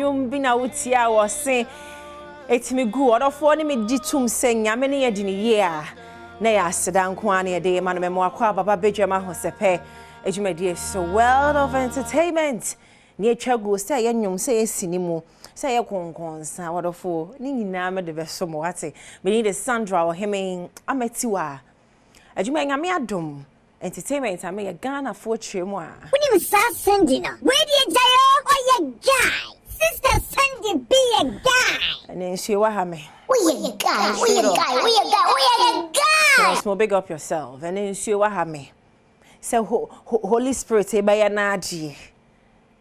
nyum bi na wutia wo se etimi gu odofo ne me ditum se nyame ne yedi ne ye a na ya aseda nko an ye de ma no memo akwa baba Badwam Ahosepe ejumadi so world of entertainment ne atwago se ye nyum se esini mu se ye konkonsa odofo ni nyina me de beso mo wate me ni de Sandra o heme ametiwa ejuma nyame Adom entertainment ame ye Ghana fo tremu a woni sa Sandy no we dey jayo or ye guy sister Sandy be a guy and then she wa ha me we a guy small big up yourself and then she wa ha me say Holy Spirit e ba ya na agi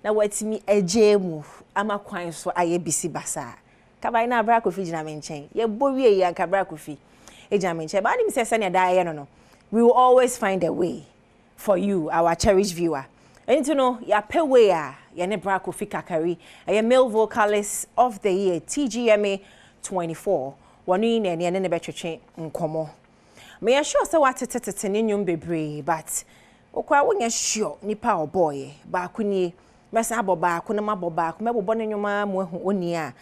na watimi agemu ama kwan so aye bisi basa kabai na bra kofi gina me nchen ye bowie ya ka bra kofi e gina me nchen ba ni se na da ye no we will always find a way for you our cherished viewer and you know ya pay way ya ne bra kofi kakari a male vocalist of the year TGMA 24 wonu ne ne betwetwe nkomo me ya sure say what tete ne nyum bebre but okwa wonya sure nipa oboy ba kuni mesa aboba ko na maboba ko mebobo ne nyuma mo ehu oni a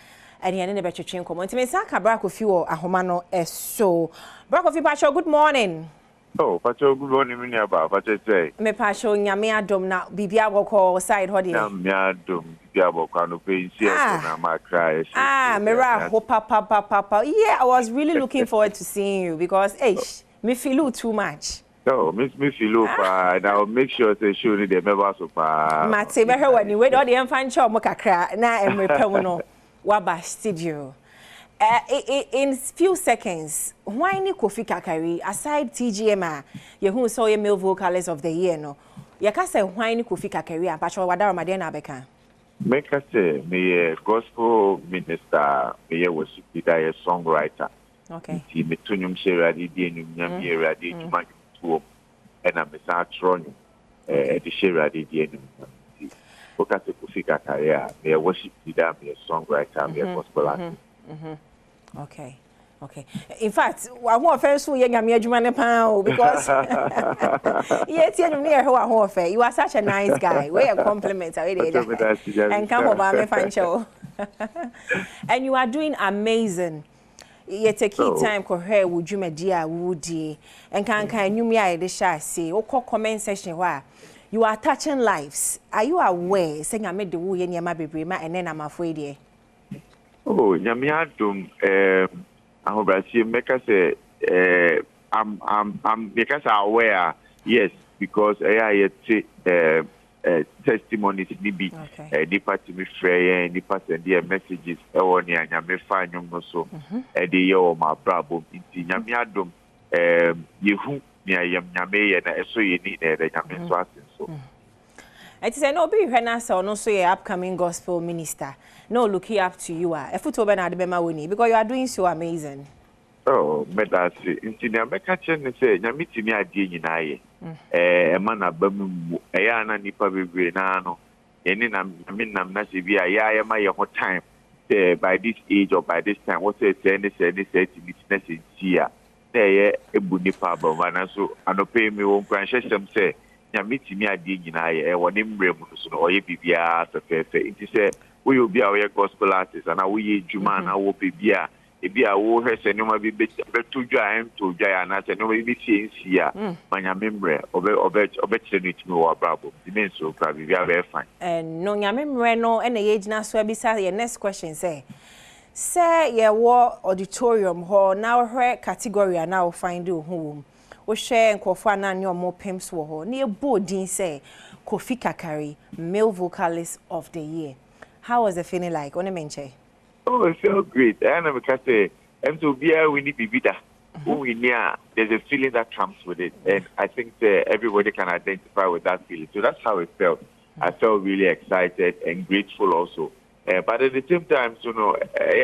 ene ne betwetwe nkomo ntime sa ka bra kofi wo ahoma no so bra kofi pacho good morning. Oh, Pacho, good morning, Miniaba. Pacho say. Me Pacho, nyame Adom na bibia woko side hodi. Nyame Adom, bibia woko no pay na ma cry. Mera ho papa. Yeah, I was really looking forward to seeing you because me feel too much. No, me feel and I'll make sure they show the members of Mate be her when you wait all the enfan cho mo kakra na emre pe no waba studio. In few seconds, why ni Kofi Kakari aside TGMA, you who saw your male vocalist of the year no. You can say why ni Kofi Kakari and Pacho Wadara Madena Beka. Make us say me gospel minister, me worship leader, songwriter. Okay. Me tunyum share di nyum nyam yera di tuma tuo and I'm a tron the share di nyum. Because Kofi Kakari, me worship leader, me songwriter, me gospel artist. Okay. In fact, I want first to young adwuma pa because yes, you near who you are such a nice guy. We a compliment and come over me fan show. And you are doing amazing. You take time ko hair would you media woody and can you me I the shy say or comment section where you are touching lives. Are you aware saying I made the woo in your baby and then I'm afraid Oh, nyame Adom ahobrasi make us say I'm because aware yes because testimonies ni bi nipa timi frɛ nipa send their messages on ya nyame fa nyom no so de ye o ma brabo nti nyame Adom yehu nia yam nyame ye na eso ye ni na de nyame so asen so it is no be hwena so no so your upcoming gospel minister no looking up to you a efuto na de bema woni because you are doing so amazing. Oh, medasi nti na meka che ne se nyame timi ade nyina ye ma na bamu ya na nipa bebre na no eni na nam na se bi ya ma ye ho time by this age or by this time what say timi na se tia na ye ebu nipa ba na so anope mi won kwan hyehyem se nyame timi ade nyina ye woni mbrem no so no oye bibia sefefe nti se we will be our gospel artists and we juma na wo bibia ebia wo hwese nyoma bi beto dwa em to dwa na se no bi fiensi a manya membre obe kire no timi wo brabo dimen so pra bibia be fine no nya membre no na ye gina so abisa your next question say ye wo auditorium ho na hwe category na wo find ho wo share nkofo na nya mo pems wo ho na ye bodin say Kofi Kakari male vocalist of the year. How was the feeling like? On a menche? Oh, it felt great. And I'm because we need to be better. There's a feeling that comes with it, and I think everybody can identify with that feeling. So that's how it felt. I felt really excited and grateful also. But at the same time,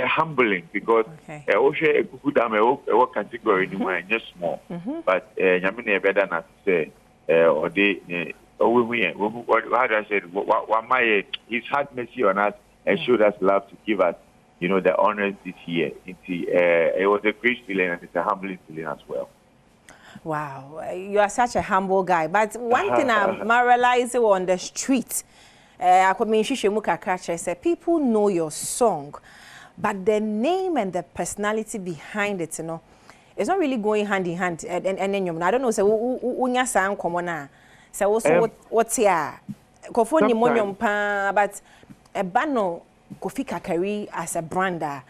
humbling because I also good a category anymore, just small. But Yamine better not say or they. How do I say? He's had mercy on us and showed us love to give us, the honors this year. It was a great feeling and it's a humbling feeling as well. Wow, you are such a humble guy. But one thing I realized on the street, say people know your song, but the name and the personality behind it, you know, it's not really going hand in hand. And I don't know, say unya sang komona. Say also what's here? Kofo ni monyom pa, but a bano Kofi Kakari as a brander.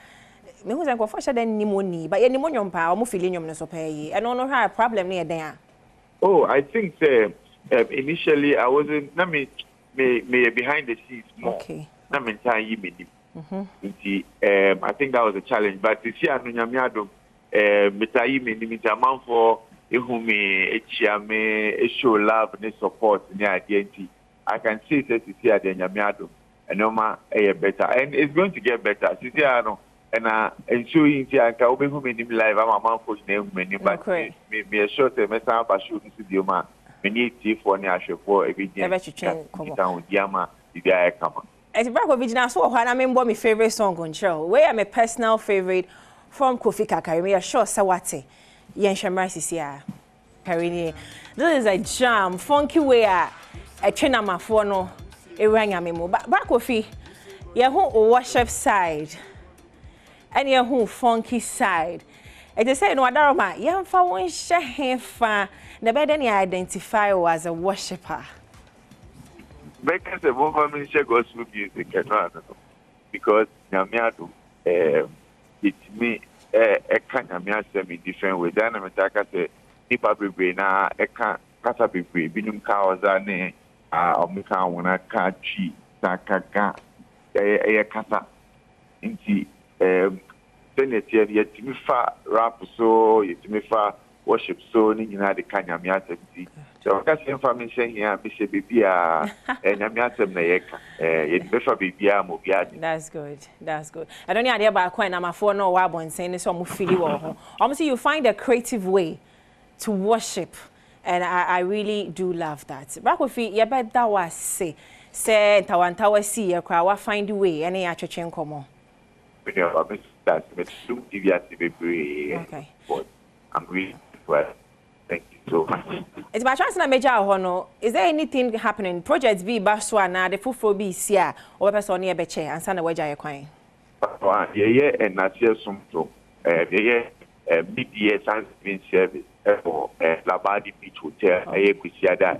Me who say kofo sha den ni money, but ye ni monyom pa, omo feeling nyom no so pay. I don't know how a problem near there. Oh, I think initially I wasn't. Me behind the scenes more. Okay. I think that was a challenge. But this year, Adom, man for me show love and support and identity. I can see that this year, Adom, and Noma better, and it's going to get better. This year, and showing I can open home in live. I'm a man for name, but me a short time, I shouldn't see the man. We need to for every day. Down Yama, the guy come. As a brother, Vigina, so I remember my favorite song on show. Where I'm a personal favorite from Kofi Kakari. We are sure Sawate. Yen Shamrasisia. Karini. This is a jam, funky way. A trainer my phone, a rang a memo. But Kofi, you're who worship side. And you're who funky side. And they say, no, I don't know, young for one share the better than you identify as a worshipper. Because the woman share gospel music, because Namiado, it's me, a kind of me in different ways. Then I'm a say, Nipa Brina, a can't Casa Bibi, Binum Kawazane, Omika, when I can't cheat, Takaka, a Casa, Inti, Senator, yet to me far rap so, yet to me far worship so, in the Kanya Miata. So I got information here, Mr. Bibia, and I'm not a Mayeka, Bibia Mobiad. That's good. That's good. I don't know idea about coin. I'm a phone no wabon saying this some feel you. Obviously, you find a creative way to worship, and I really do love that. Bakofi, you bet that was say Tawantawa see a crowd find the way any attraction come. Okay. I'm really well. Thank you so much. It's my chance na major hono. Is there anything happening? Projects be baswa na the full be sia or person near beche and sana waja ye kwan. Yeah, and that's just some BDS has been service for Labadi Beach Hotel. I Kusiada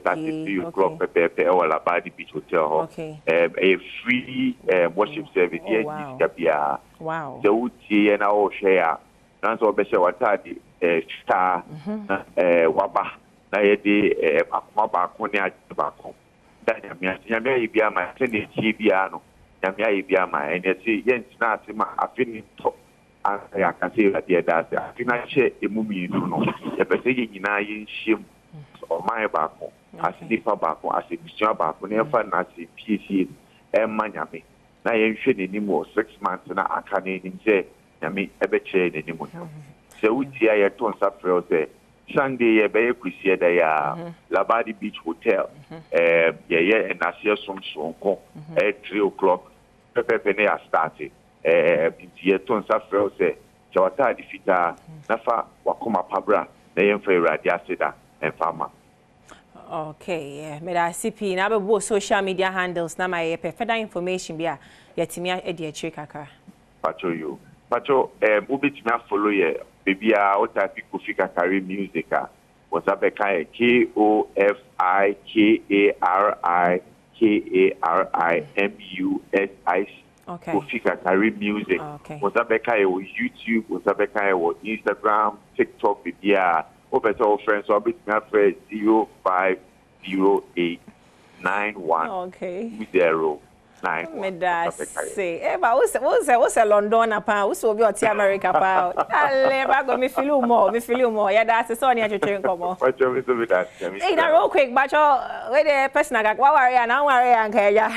started to use crop pepe or Labadi Beach Hotel. Okay. A free worship service here. Wow. The Uti and our share. That's all Besha Watadi. Star, Waba, Nayedi, Maba, Konya, Tobacco. Yamia Ibiama, Senate Gibiano, Yamia Ibiama, and you see, Jens Nasima, I finish top. I can say that the other, I finish a movie, you know, the Pacific in I shim or my bacco, as Nipa Bacco, as a Christian Bacco, never Nasi, PC, and Manami. Now you should anymore 6 months and I can't say, Yami, ever chain anymore. So we see a ton of Sunday, a very appreciate Labadi Beach Hotel. And I see some song at 3 o'clock. Pepe Penea started. The tons of Chawata defeater, Nafa, Wakoma Pabra, the Emperor Radiasida, and Farmer. Okay, yeah. Ahosepe, now both social media handles, now my further information be a Yatimia Edia Chikaka. Pacho you. Pacho, Ubit me follow ye. Baby, I type Kofi Kakari music. Was a Kofi KOFIKARIMUSIC. Okay. Kofi Kakari music. Okay. Was a YouTube, was a Instagram, TikTok, baby. Open all friends, so I'll be my friend 05089120. Me da say, but what's a London apa? What's be at America pa? Ale ba go me feel more. Yeah, that's so near to train come on. Hey, that real quick, but where the person I got worry and I worry and ya.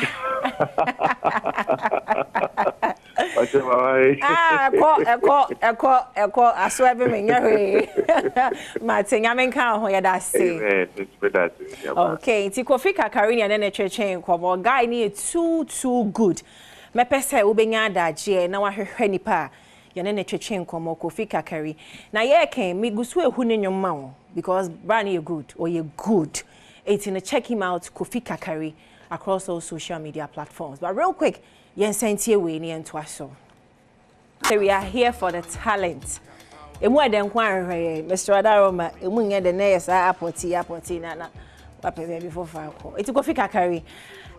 Eko, I swear be me nyare. Martin, I mean can yeah that say. Okay, ti Kofi Kakari and then train come on. Guy need too good. Me pese ubenya adaje na wahwehwe nipa ye ne twetwe nkomo Kofi Kakari. Na ye ken me gusu ehu ne nwom ma wo because brand you good or you good. It's in check him out Kofi Kakari across all social media platforms. But real quick, yen sentie we ni entwaso. So we are here for the talent. Emu eden kwan hwe Mr. Adaroma emu nye de na yesa apoti na papa before fa ko. Eti ko fika carry.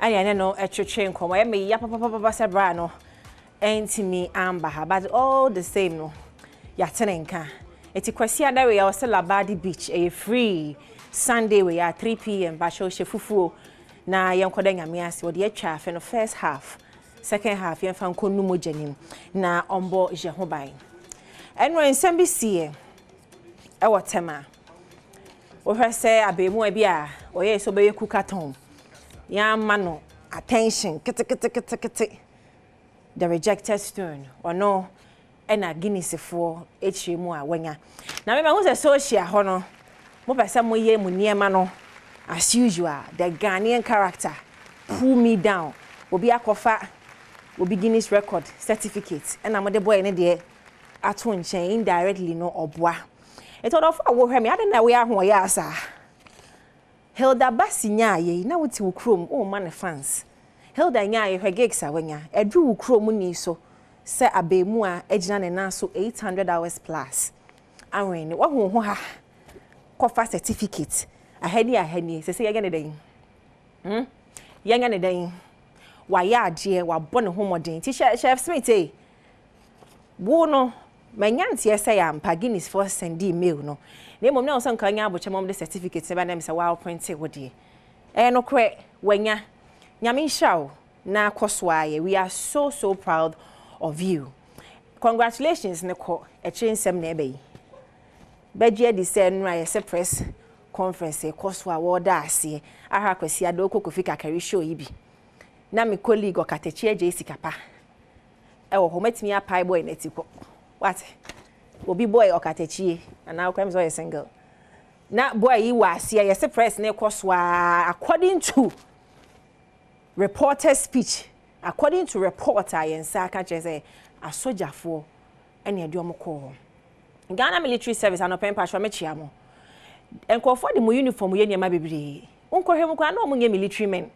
Anya ne no etwetwe nkomo ye me ya papa sebra no. Entimi amba ha but all the same no. Ya tenenka. Eti kwasi adawe ya wose Labadi Beach e free Sunday we are 3 p.m. ba show shefufuo na yenkoda nyame ase wo de atwa afa no first half second half yen fa nkonu mojanim na ombo je ho ban enwo nsem bi sie e wotema wo hwe se abemu abi a oye so be yeku katon ya ma no attention kete the rejected stone or no ena Guinness for echiremu a wanya na me ma hu se social ho no mo pese mo ye mu niema no as usual the Ghanaian character pull me down obi akofa obi Guinness record certificate and am the boy ne de ato nchen indirectly no oboa it all of wo hwe me ade na we ahwo ya asa Hilda Basinya ye na wuti wo krom o man fans Hilda nya ye hwe gigs awanya edu wo krom ni so se abemu a agina ne na so 800 hours plus anwen wo ho ha kofa certificate ahani se yega ne den yega ne den wa ya ade wa bɔ ne homodin ti chef Smith wo no manyantie se ya mpa Guinness for send email no na emom na osan kan nya aboche mom de certificate se ba na me se wa print wo de no kre wanya nyame hyaw na koswaye we are so proud of you congratulations ne ko ensem na ebe yi Beje di se nra ye se press conference e koso a woda ase aha kwasi ado kokofi kakari show yi bi na me colleague okatechi eje sikapa e wo hometimi apai boy na tiko what obi boy okatechi and now claims you single na boy yi wa ase ye se press na koso according to reporter speech according to reporter yensa ka chese asojafo ene adom ko Ghana military service anopen pa shwa mechiamo enkofo de mu uniform ye niam bebre unkohwe mu kwa na omunye military men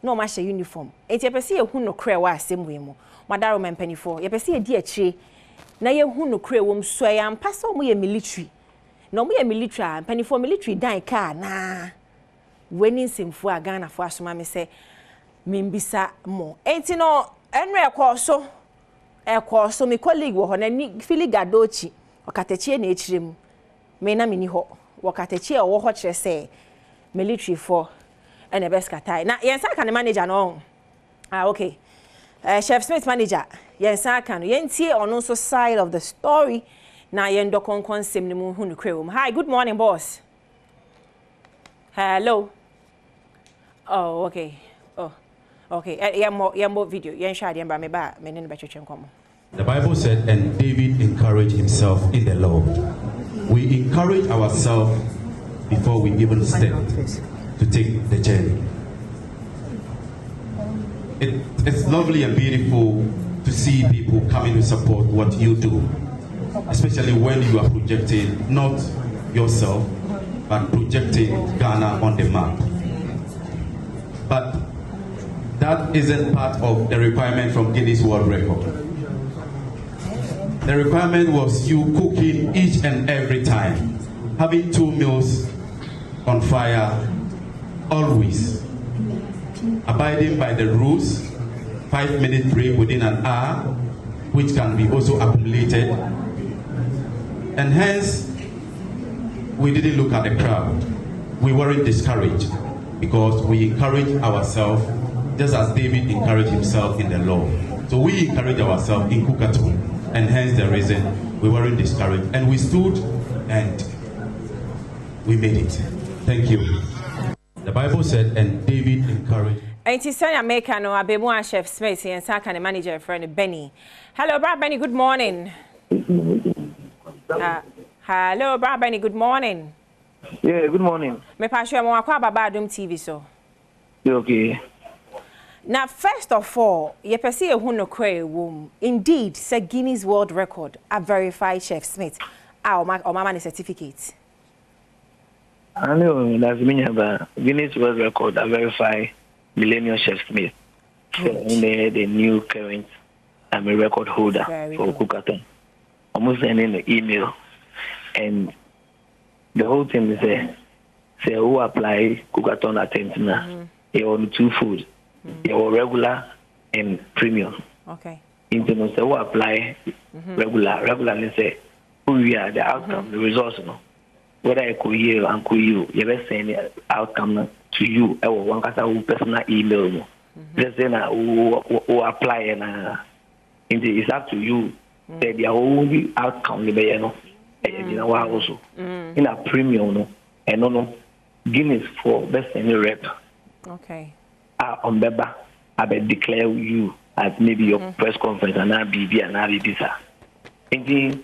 na o ma hye uniform enti epese ye hu no kre wa asem mu madaro mempanifo ye pese ye di akire na ye hu no kre wom so ya mpasa omu ye military na omu ye military panifo military dan ka na weni simfo a Ghana fo asoma me se mimbisa mo enti no enre ekọ so me colleague wo ho na ni filigadochi okatechie na echirem me na mini ho wakatechie wo ho kire se military for ene beskatai na yensa ka ne manager no okay Chef Smith manager yensa ka no yentie ono so side of the story na yendo konkonsem ne mu hu no kwewom. Hi, good morning boss. Hello. Oh, okay. Oh, okay. Yambo video yen shade yamba me ba me ne betwetwe nkomo. The Bible said, and David encouraged himself in the Lord. We encourage ourselves before we even step to take the journey. It's lovely and beautiful to see people coming to support what you do, especially when you are projecting not yourself, but projecting Ghana on the map. But that isn't part of the requirement from Guinness World Record. The requirement was you cooking each and every time, having 2 meals on fire, always, abiding by the rules, 5-minute break within an hour, which can be also accumulated, and hence, we didn't look at the crowd. We weren't discouraged because we encouraged ourselves just as David encouraged himself in the Lord. So we encouraged ourselves in Kukatum. And hence the reason we weren't discouraged. And we stood and we made it. Thank you. The Bible said, and David encouraged. Auntie Sonia Maker no abemu Chef Smith and Saka the manager friend Benny. Hello, Brad Benny, good morning. Hello, Brad Benny, good morning. Yeah, good morning. Me pass you mo akwa baba Adom TV so. Okay. Now, first of all, you perceive a no womb. Indeed, say Guinness World Record, a verified Chef Smith. Or my certificate. I know that's meaning about Guinness World Record, a verified Millennium Chef Smith. The new current I'm a record holder for Kukaton. Almost sending an email, and the whole thing is say who apply Kukaton attention. You own 2 food, you regular and premium. Okay. Into say who apply regular and say who we are the outcome, the results. No, whether I could hear and could you best send the outcome to you. I will one personal email. No, just then who apply and it's up to you. Say the only outcome, you know, also in a premium, no, and no Guinness for best any rep. Okay. On Beba, I will declare you at maybe your press conference and I'll be and I'll be visa. And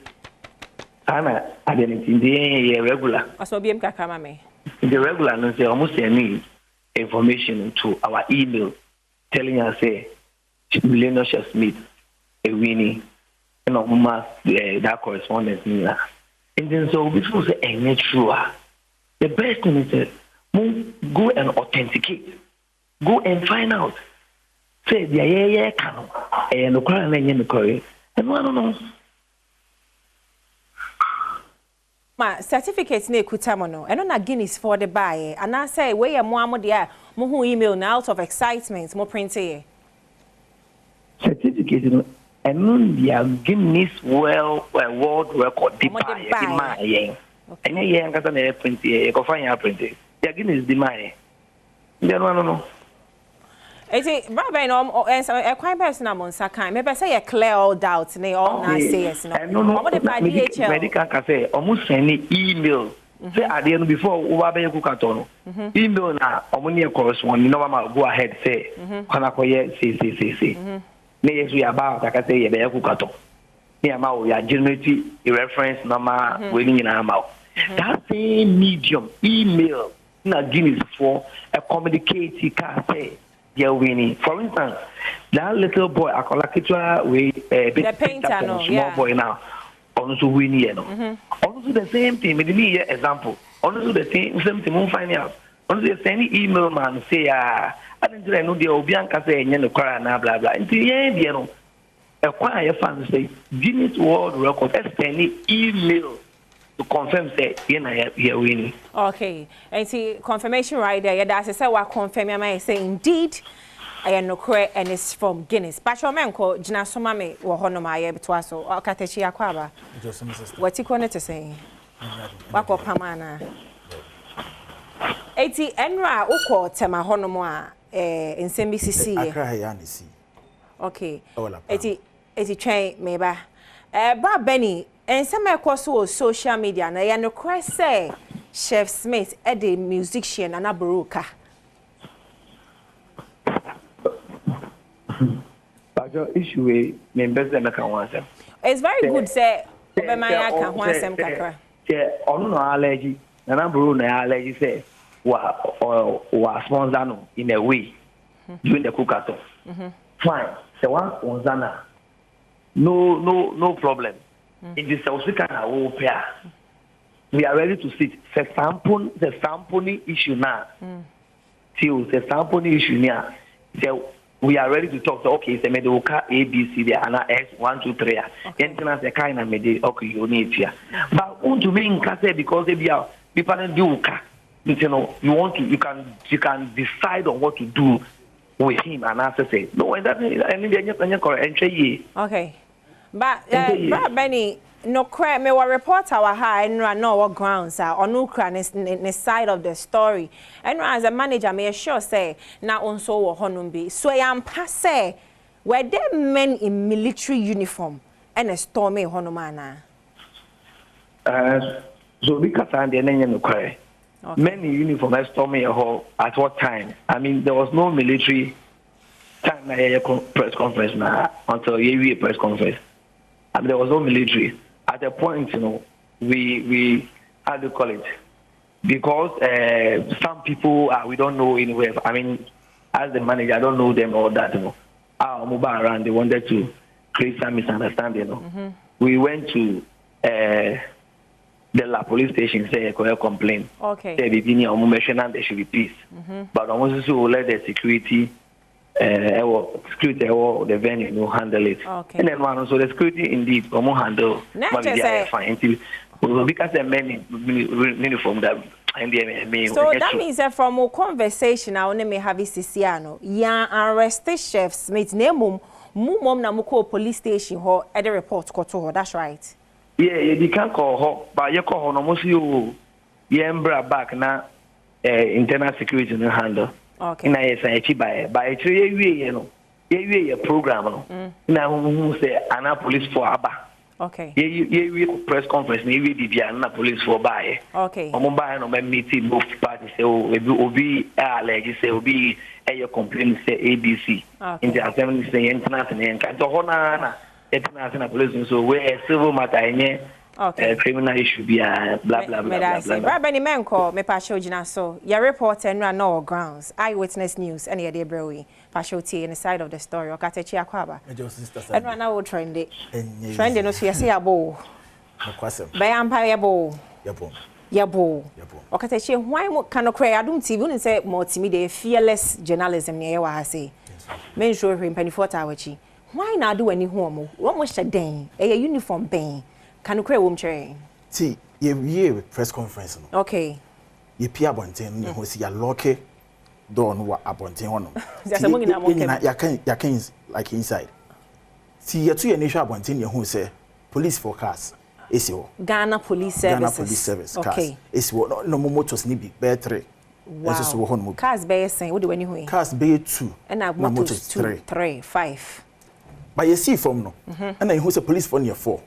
Anna, I didn't in the regular. Also, be me. The regular, no, say almost any information to our email telling us, say, Millennium Chef Smith, a winning. You know, that correspondence. And then so which was a true. The best thing is go and authenticate. Go and find out. Say the can and the current and I don't know. My certificates ne kutamono. And on Guinness for the buy. And I say we are more there. Mo email now out of excitement. Mo print here. Certificate. And nun dia Guinness world record di buy and yeah ngata na print e ko fan ya print ya Guinness di mai then no eti brother no e kwan person na monsa kan me be say you clear all doubts ne all na say yes no omo de pa DHL medical ka say omo send email say ade no before wo ba be kukato no email na omo ne correspond no ma go ahead say kana ko ye say ne yesu ya ba ka say ye be kukato ne ama wo ya generate a reference number we ni na ama that same medium email na Guinness for a communicate ka say you're winning. For instance, that little boy akola kitwa we the painter no small boy now also winning you know also the same thing me me example also the same thing we find out also the same email man say I didn't know the obianka say enye no kwara na blah blah until yeah you know a choir fan say Guinness World Record send email to confirm say you're winning. Okay, and see confirmation right there. Yeah, that's say what confirm me say indeed I am no correct and it's from Guinness. But your man ko jina soma me wo hono ma ye betwa so okatechi akwaba. What you want to say? Wako pamana. Eti enra ukọ tema hono mo a nsem bisisi ye. Akra ya ne si. Okay. Eti train me ba. Bra Benny ensem ekoso social media na ya no correct say Chef Smith the musician and aburuka. But your issue members and can it's very good say obemaya kan ho asem kakra. Ono no allergy na aburu na allergy say wa sponsor no in a way during the cookathon. Fine. Say one sponsor na no problem. In the South Africa we are ready to sit. The sampling issue now. Till the sampling issue now. So we are ready to talk. So, okay, it's a medical A, B, C, there, and S, 1, 2, 3. Entrance the kind of medical. Okay, you need here. But want to mean because they are people don't do you know, you can decide on what to do with him and answer say no. And that okay, but Benny. No cry me wa report our high and no what grounds are on Ukraine side of the story. And as a manager may sure say na onso wo honum bi. So yam passe were there men in military uniform and a stormy honumana. So because I'm the no cry. Men in uniform and stormy at what time? I mean there was no military time press conference now until a press conference. And there was no military. At a point, you know, we how do you call it? Because some people we don't know anywhere. I mean, as the manager, I don't know them or that. You know, move around. They wanted to create some misunderstanding. You know, we went to the La police station say a complaint. Okay. Say the mention there should be peace. But almost so let the security the venue handle it. Okay. And then one so the security indeed handle fine because the men uniform that so that means that from a conversation I only may have is Siciano. Ya arrested Chef Smith name mum na muko police station ho at the report koto. That's right. Yeah, you can't call her, but you call her almost you embra back now internal security no handle. Okay. Na yes by a 3 year you program no. Na who say ana police for aba. Okay. You press conference na we di na police for buy. Okay. Omo buy no meeting both parties say obi allege say obi your complaint say ABC. Okay. In the assembly say international and to hona international police so where civil matter okay. Criminal issue be blah blah blah blah. But Benny Menko me pasho jina so your reporter no no grounds eyewitness news any dey brewi pasho tie in the side of the story okatechi akwaba and right now trend no so yesi abo akwasem by empire abo yabo okatechi why mo kan cry Adom TV un say multimedia fearless journalism ne wa ha say men show him penifort awachi why na do any home wo mo sheden e uniform ben can you create wom chere see ye press conference no okay ye pia bonten ne ho si ya lock door no wa abonten ho no just among na mo ya can like inside see ye to ye nation abonten ne ho say police for cars esi ho Ghana police service okay esi ho no motors ni bi be 3 wow so ho no cars be sen wo de wani ho cars be 2 and motors 2 3 5 but you see from no and you say police for near 4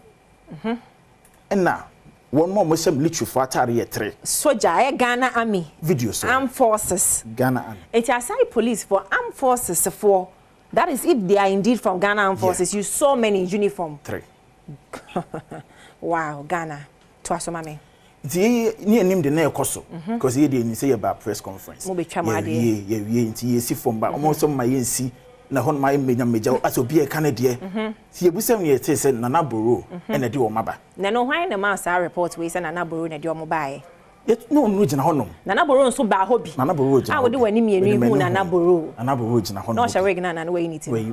and now one more Muslim military for atari 3 soldier Ghana army video so armed forces Ghana army it aside police for armed forces for that is if they are indeed from Ghana armed forces you saw many in uniform 3 wow Ghana to asomame nti ni anim de na ekoso because ye dey ni say about press conference mo betwa ma de ye nti ye si from ba omo so ma ye nsi na hon ma meja aso bi e kan de ti ebusam ye te say nana boro e na de o maba na no hwan na ma sa report we say nana boro na de o mo bae no gina honom nana boro nso ba ho bi nana boro gina wo de wani mienu ihu nana boro gina honom no sha we gina nana we ni ti we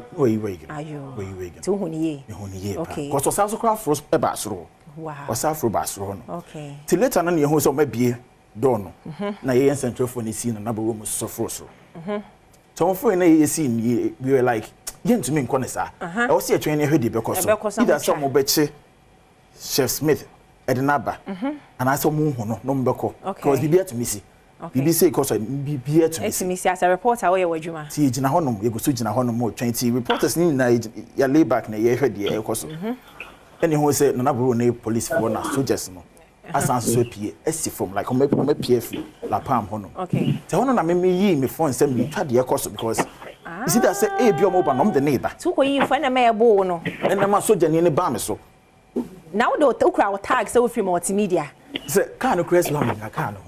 ayo we to huni ye okay ko so sa so craft frost e ba soro wow o sa fro ba soro no okay ti later na ye ho so mabie door no na ye central phone ni si nana boro mo so frost so for na ye see we were like yen to me nkone sa e wo se atwen ne hwede be koso ida so mo beche Chef Smith edinaba and I saw mo hu no mbeko because bibia to me see bibi say because bibia to me see as a reporter wo ye wadwuma ti gina honom ye go so gina honom mo 20 reporters ni na ya lay back na ye hwede e koso any who say nana bro na police for na soldiers no asan so pie esi from like me PF la pam honom okay te hono na me yi me phone say me twa de koso because you see that say e bi omo ba no the neighbor to ko yi fa na me ebo no and na ma soldier ni ba me so now do ukra tag say we free multimedia say can no crazy one na can no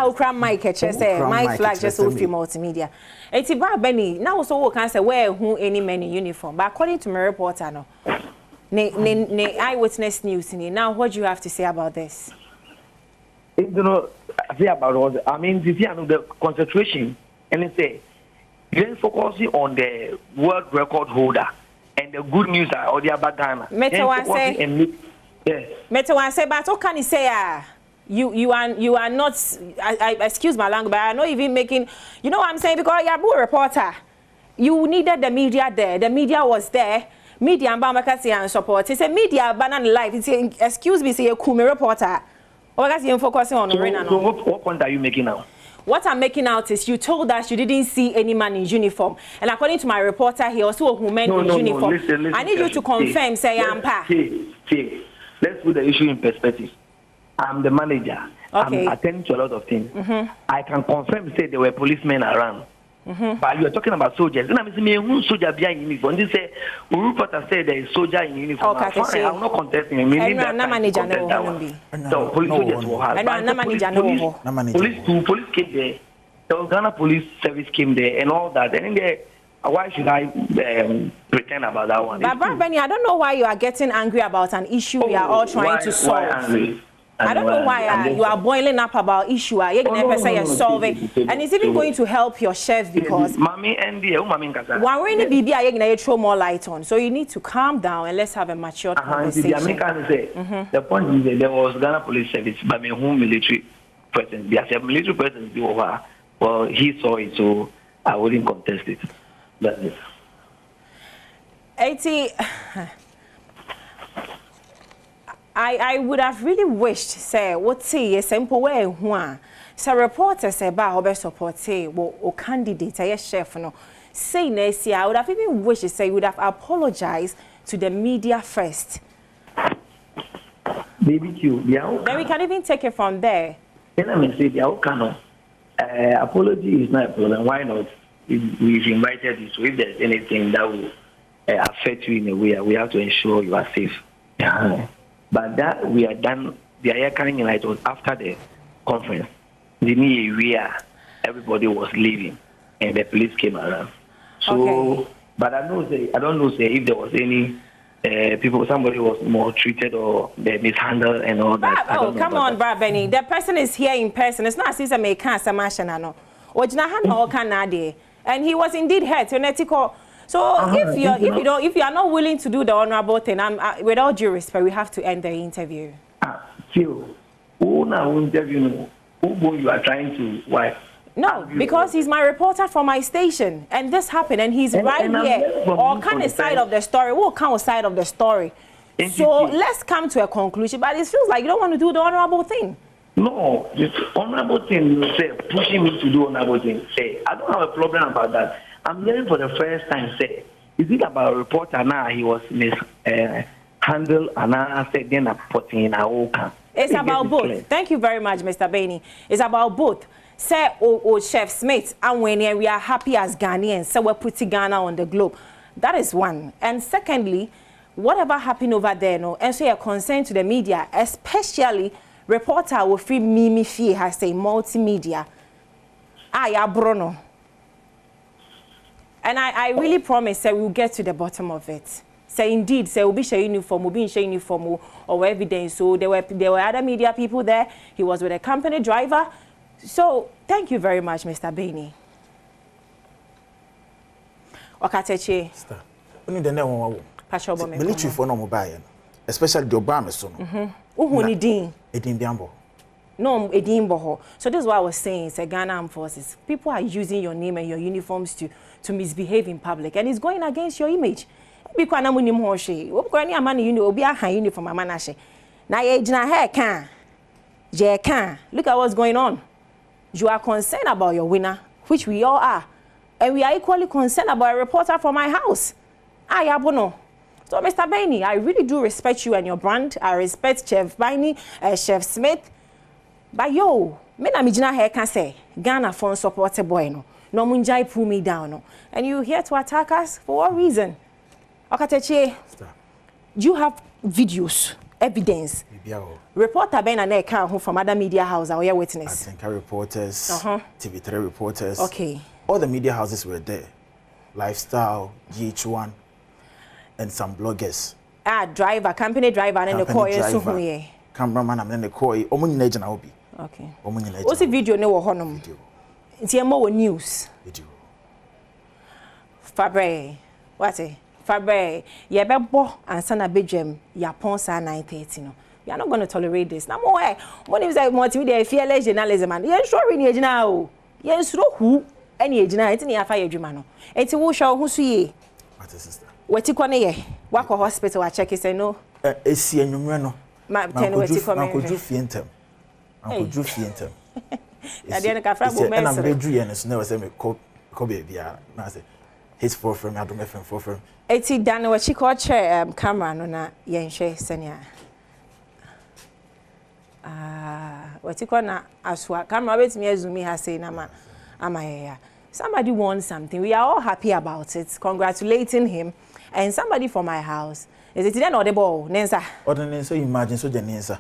ukra mic e say my flag just we free multimedia eti ba bani now so we can say where who any men in uniform but according to my reporter no ne eyewitness news ni now what do you have to say about this you know say about I mean the concentration and they say then focusing on the world record holder and the good news are all the other Ghana. Mete wan say but what can you say you are not I excuse my language but I'm not even making you know what I'm saying because you're a reporter you needed the media there the media was there media and Bamakasi and support it's a media banana life it's excuse me say a kume reporter or because you're focusing on arena so what point are you making now? What I'm making out is you told us you didn't see any man in uniform. And according to my reporter, he also a woman in uniform. Listen, I need you to confirm, say Ampa. Let's put the issue in perspective. I'm the manager. Okay. I'm attending to a lot of things. I can confirm, say there were policemen around. But you are talking about soldiers. And I'm saying, soldier behind uniform. They say, reporter said there is soldier in uniform. Okay, I'm not contesting. I'm not manager. So police soldiers will have. I'm not manager. Police came there. The Ghana police service came there and all that. And in there, why should I pretend about that one? But Benny, I don't know why you are getting angry about an issue we are all trying to solve. I don't know why you are boiling up about issue. You're going to say solve it, and it's even going to help your chef because Mommy and the Mommy Kasa. One really BB, you're going to throw more light on. So you need to calm down and let's have a mature conversation. The point is that there was Ghana Police Service, but my home military person. There's a military person over. Well, he saw it, so I wouldn't contest it. That's it. 80. I would have really wished, say, what say a simple way, one. So reporters say, "Ba, how support say, or candidate, a chef, no." Say, Nessie, I would have even wished, say, would have apologized to the media first. Baby Q, then we can even take it from there. Then I mean, say, the apology is not a problem. Why not? We've invited you, so if there's anything that will affect you in a way, we have to ensure you are safe. Yeah. But that we are done, the air carrying light was after the conference. The new area, everybody was leaving, and the police came around. So, but I don't know if there was any somebody was more treated or they mishandled and all that. Oh, come on, Brad Benny. The person is here in person. It's not as if I can't and he was indeed hurt. So if you are not willing to do the honorable thing, with all due respect, we have to end the interview. Phil, who you are trying to wife? No, because he's my reporter for my station, and this happened, and he's right here. Or kind of side of the story. What kind of side of the story? So let's come to a conclusion. But it feels like you don't want to do the honorable thing. No, the honorable thing, say, pushing me to do honorable thing. Say, I don't have a problem about that. I'm hearing for the first time, say, is it about a reporter now? He was mishandled and I said, then I put in a whole camp. It's about both. Clear. Thank you very much, Mr. Bainey. It's about both. Say, Chef Smith, and when we are happy as Ghanaians, so we're putting Ghana on the globe. That is one. And secondly, whatever happened over there, no, and so you're concerned to the media, especially reporter will free Mimi Fee has say multimedia. Bruno. And I really promise that we'll get to the bottom of it. Say indeed, say we'll be sharing uniform, we'll be sharing uniform or evidence. So there were other media people there. He was with a company driver. So thank you very much, Mr. Bainey. Okateche. Only the name one. Military for no mobile, especially the Obama son. Edin Biambo. No, Edin Boho. So this is what I was saying. It's a Ghana Armed Forces. People are using your name and your uniforms to misbehave in public, and it's going against your image. Because na munim ho hwe. Wo ni amana obi aha uniform amana hye. Na ye gina hair kan. Je kan. Look at what's going on. You are concerned about your winner, which we all are. And we are equally concerned about a reporter from my house. Ayabono. So, Mr. Bainey, I really do respect you and your brand. I respect Chef Bainey, Chef Smith. But yo, me na mijina hair can say, Ghana for support a boy no. No munjai pull me down no. And you here to attack us for what reason? Okateche, you have videos, evidence. Reporter Ben and Eka who from other media houses are your witness. I think reporters, TV3 reporters. Okay. All the media houses were there. Lifestyle, GH1, and some bloggers. Driver, company driver, and the call cameraman, and then the call. Okay. What's the video? No, honum. It's more news. Video. Fabre, what's it? Fabre, ye bebo and sana bedroom, ya ponsa 9:30 no. We are not going to tolerate this. Now more when you say multimedia fearless journalism and you sure we need now. You sure who any ejina enti na fire adwuma no. Enti wo show hu so ye. What is sister? Wati kwa ne ye. Wako hospital wa check say no. Esi anwumre no. Ma ten wati kwa me. Ankoju fientem. Ankoju fientem. Na dia na ka fra bo men. Na bedru ye no so na we say me ko baby na say his for from Adom FM for from. Eti dan wa chi ko che camera no na ye nhwe senia. Wati kwa na aswa camera betimi azumi ha say na ma amaya. Somebody wants something. We are all happy about it. Congratulating him. And somebody from my house. Is it then or the ball? Nensa. Or the Nensa, imagine so Nensa.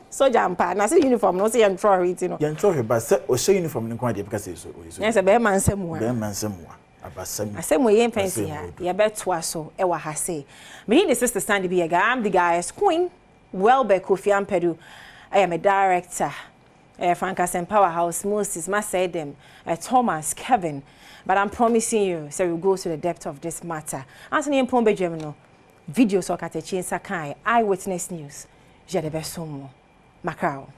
So jumper. Now see uniform. No see and throw it. You throw but or say uniform in quantity because it's so. Yes, a bear man somewhere. Bear man somewhere. About some. I say we ain't fancy here. You bet twaso. Ewa hase. Me the sister Sandy be a guy. I'm the guy's queen. Well, be Kofi Ampedu. I am a director. Frankas and Powerhouse, Moses, Adom, Thomas, Kevin. But I'm promising you, so we'll go to the depth of this matter. Anthony and Pombe Gemino, videos or Katechi Sakai, Eyewitness News. Jade Besomo, Macau.